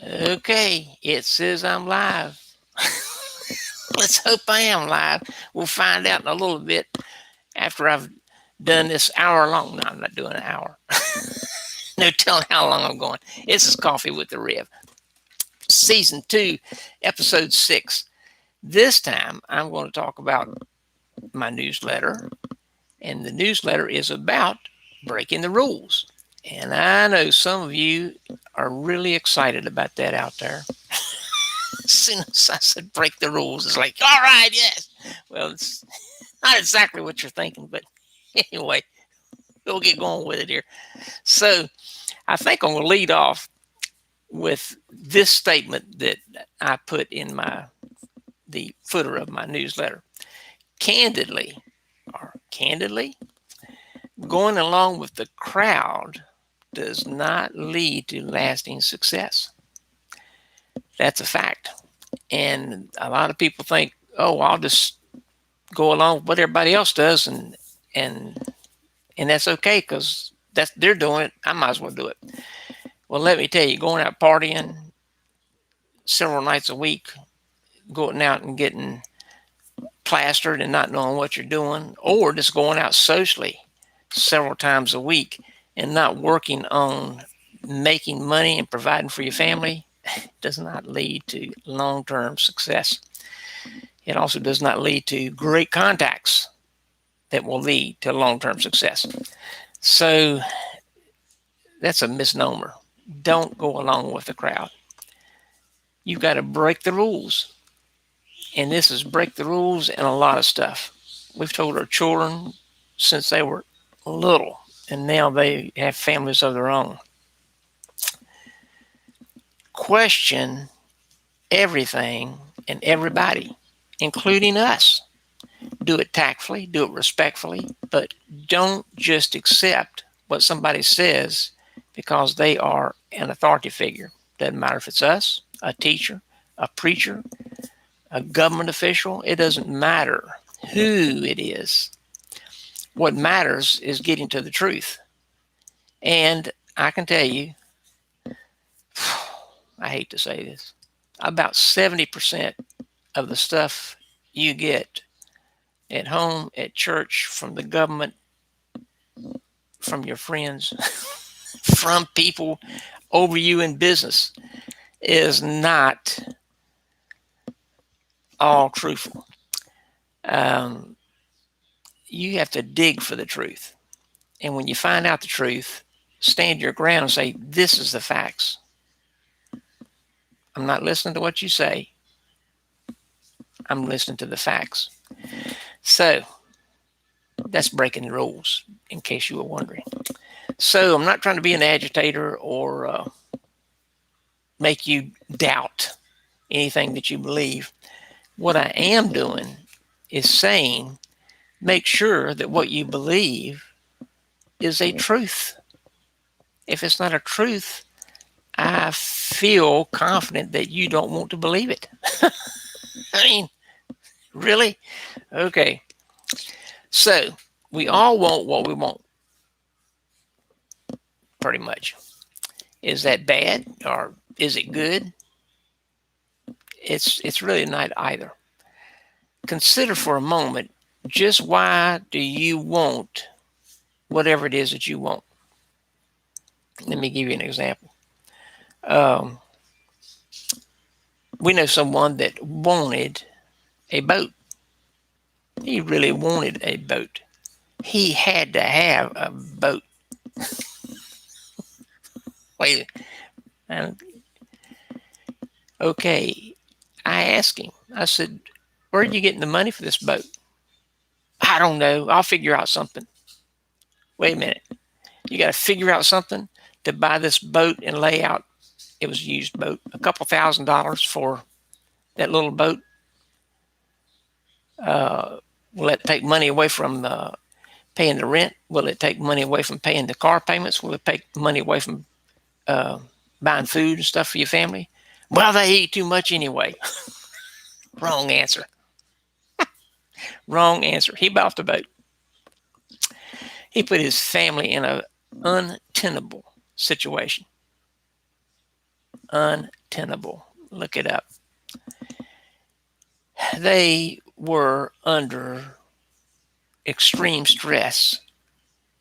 Okay, it says I'm live. Let's hope I am live. We'll find out in a little bit after I've done this hour long. No, I'm not doing an hour. No telling how long I'm going. This is Coffee with the Rev, Season 2, Episode 6. This time I'm going to talk about my newsletter, and the newsletter is about breaking the rules. And I know some of you are really excited about that out there. As soon as I said break the rules, it's like, all right, yes. Well, it's not exactly what you're thinking, but anyway, we'll get going with it here. So I think I'm going to lead off with this statement that I put in the footer of my newsletter. Candidly, or candidly, going along with the crowd does not lead to lasting success. That's a fact. And a lot of people think, oh, I'll just go along with what everybody else does, and and that's okay because that's they're doing it. I might as well do it. Well, let me tell you, going out partying several nights a week, going out and getting plastered and not knowing what you're doing, or just going out socially several times a week and not working on making money and providing for your family does not lead to long-term success. It also does not lead to great contacts that will lead to long-term success. So that's a misnomer. Don't go along with the crowd. You've got to break the rules. And this is break the rules in a lot of stuff. We've told our children since they were little, and now they have families of their own. Question everything and everybody, including us. Do it tactfully, do it respectfully, but don't just accept what somebody says because they are an authority figure. Doesn't matter if it's us, a teacher, a preacher, a government official. It doesn't matter who it is. What matters is getting to the truth. And I can tell you, I hate to say this, about 70% of the stuff you get at home, at church, from the government, from your friends, from people over you in business is not all truthful. Um, you have to dig for the truth. And when you find out the truth, stand your ground and say, this is the facts. I'm not listening to what you say. I'm listening to the facts. So that's breaking the rules, in case you were wondering. So I'm not trying to be an agitator or make you doubt anything that you believe. What I am doing is saying, make sure that what you believe is a truth. If it's not a truth, I feel confident that you don't want to believe it. I mean, really? Okay. So we all want what we want, pretty much. Is that bad or is it good? It's really not either. Consider for a moment, just why do you want whatever it is that you want? Let me give you an example. Um, we know someone that wanted a boat. He really wanted a boat. He had to have a boat. Wait, and okay, I asked him. I said, "Where are you getting the money for this boat?" I don't know. I'll figure out something. Wait a minute. You got to figure out something to buy this boat and lay out. It was a used boat. A couple $1,000s for that little boat. Will it take money away from paying the rent? Will it take money away from paying the car payments? Will it take money away from uh, buying food and stuff for your family? Well, they eat too much anyway. Wrong answer. Wrong answer. He bought the boat. He put his family in an untenable situation. untenable. Look it up. They were under extreme stress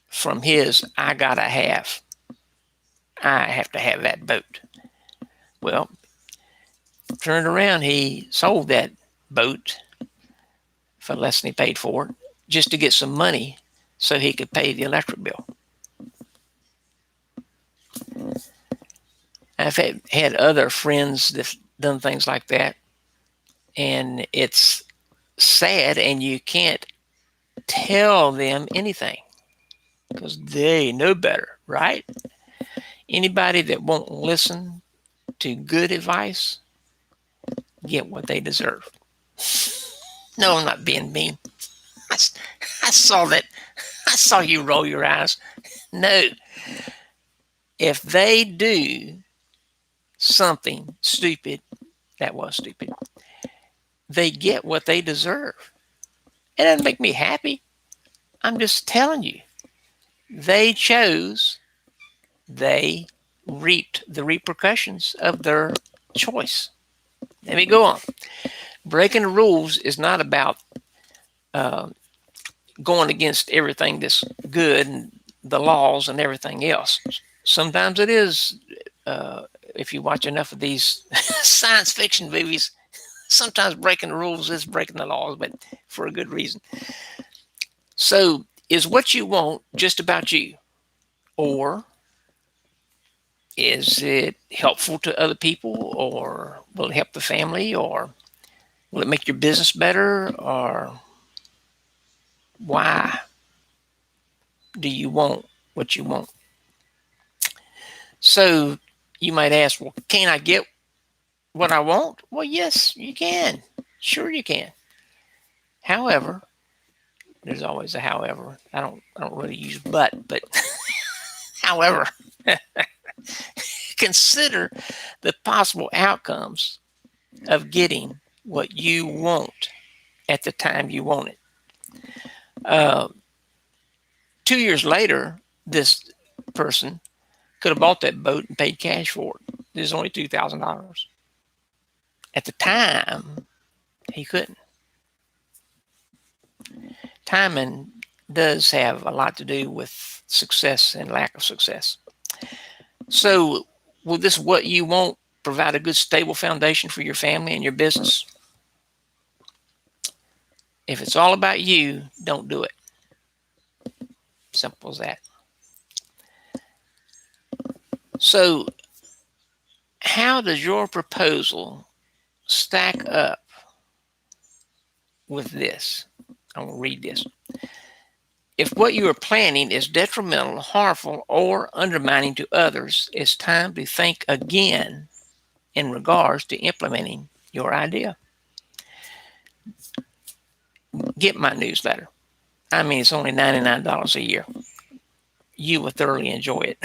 from his I have to have that boat. Well, turned around, he sold that boat for less than he paid for it just to get some money so he could pay the electric bill. I've had other friends that done things like that, and it's sad, and you can't tell them anything because they know better, right? Anybody that won't listen to good advice get what they deserve. No, I'm not being mean. I saw that. I saw you roll your eyes. No. If they do something stupid, that was stupid, they get what they deserve. It doesn't make me happy. I'm just telling you. They chose, they reaped the repercussions of their choice. Let me go on. Breaking the rules is not about going against everything that's good and the laws and everything else. Sometimes it is, if you watch enough of these science fiction movies, sometimes breaking the rules is breaking the laws, but for a good reason. So, is what you want just about you? Or is it helpful to other people? Or will it help the family? Or will it make your business better? Or why do you want what you want? So you might ask, well, can I get what I want? Well, yes, you can. Sure you can. However, there's always a however. I don't really use but however, consider the possible outcomes of getting what you want at the time you want it. 2 years later, this person could have bought that boat and paid cash for it. It was only $2,000. At the time, he couldn't. Timing does have a lot to do with success and lack of success. So, will this what you want provide a good, stable foundation for your family and your business? If it's all about you, don't do it. Simple as that. So, how does your proposal stack up with this? I'm going to read this. If what you are planning is detrimental, harmful, or undermining to others, it's time to think again in regards to implementing your idea. Get my newsletter. I mean, it's only $99 a year. You will thoroughly enjoy it.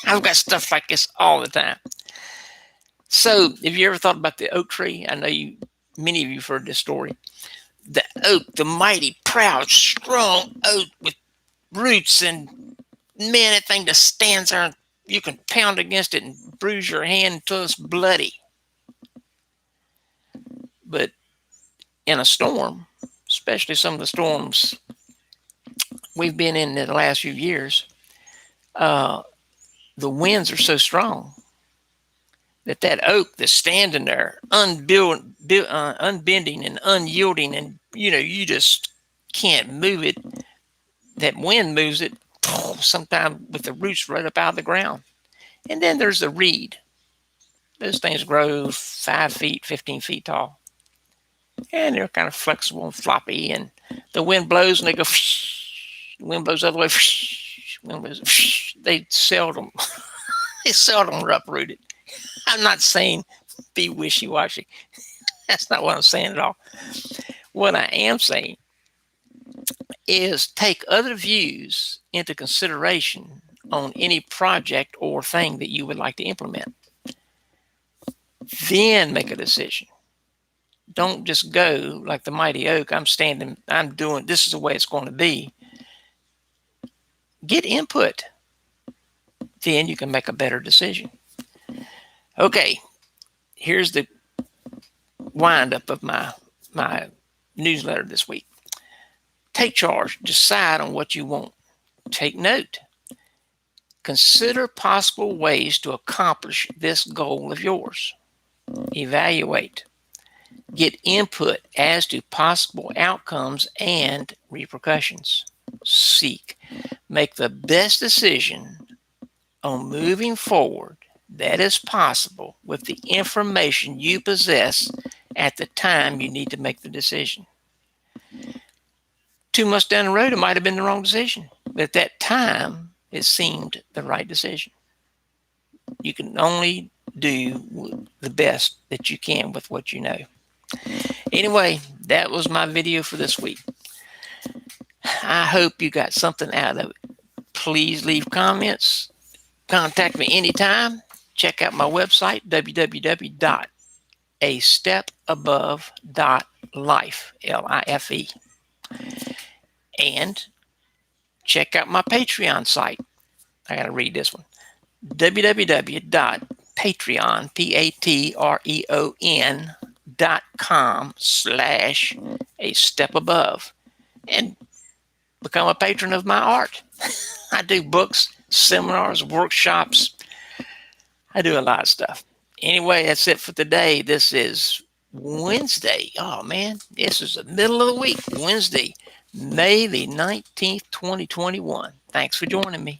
I've got stuff like this all the time. So, have you ever thought about the oak tree? I know many of you have heard this story. The oak, the mighty, proud, strong oak with roots, and man, that thing just stands there and you can pound against it and bruise your hand until it's bloody. But in a storm, especially some of the storms we've been in the last few years, the winds are so strong that oak that's standing there unbending and unyielding, and you just can't move it. That wind moves it sometimes with the roots right up out of the ground. And then there's the reed. Those things grow 5 feet, 15 feet tall. And they're kind of flexible and floppy, and the wind blows and they go, the wind blows the other way, wind blows, they seldom are uprooted. I'm not saying be wishy-washy. That's not what I'm saying at all. What I am saying is take other views into consideration on any project or thing that you would like to implement. Then make a decision. Don't just go like the mighty oak. I'm doing, this is the way it's going to be. Get input. Then you can make a better decision. Okay, here's the wind-up of my newsletter this week. Take charge. Decide on what you want. Take note. Consider possible ways to accomplish this goal of yours. Evaluate. Get input as to possible outcomes and repercussions. Seek. Make the best decision on moving forward that is possible with the information you possess at the time you need to make the decision. 2 months down the road, it might have been the wrong decision, but at that time, it seemed the right decision. You can only do the best that you can with what you know. Anyway, that was my video for this week. I hope you got something out of it. Please leave comments. Contact me anytime. Check out my website, www.astepabove.life, Life. And check out my Patreon site. I got to read this one. www.patreon.com/astepabove and become a patron of my art. I do books, seminars, workshops. I do a lot of stuff. Anyway, that's it for today. This is Wednesday. Oh, man, this is the middle of the week. Wednesday, May the 19th, 2021. Thanks for joining me.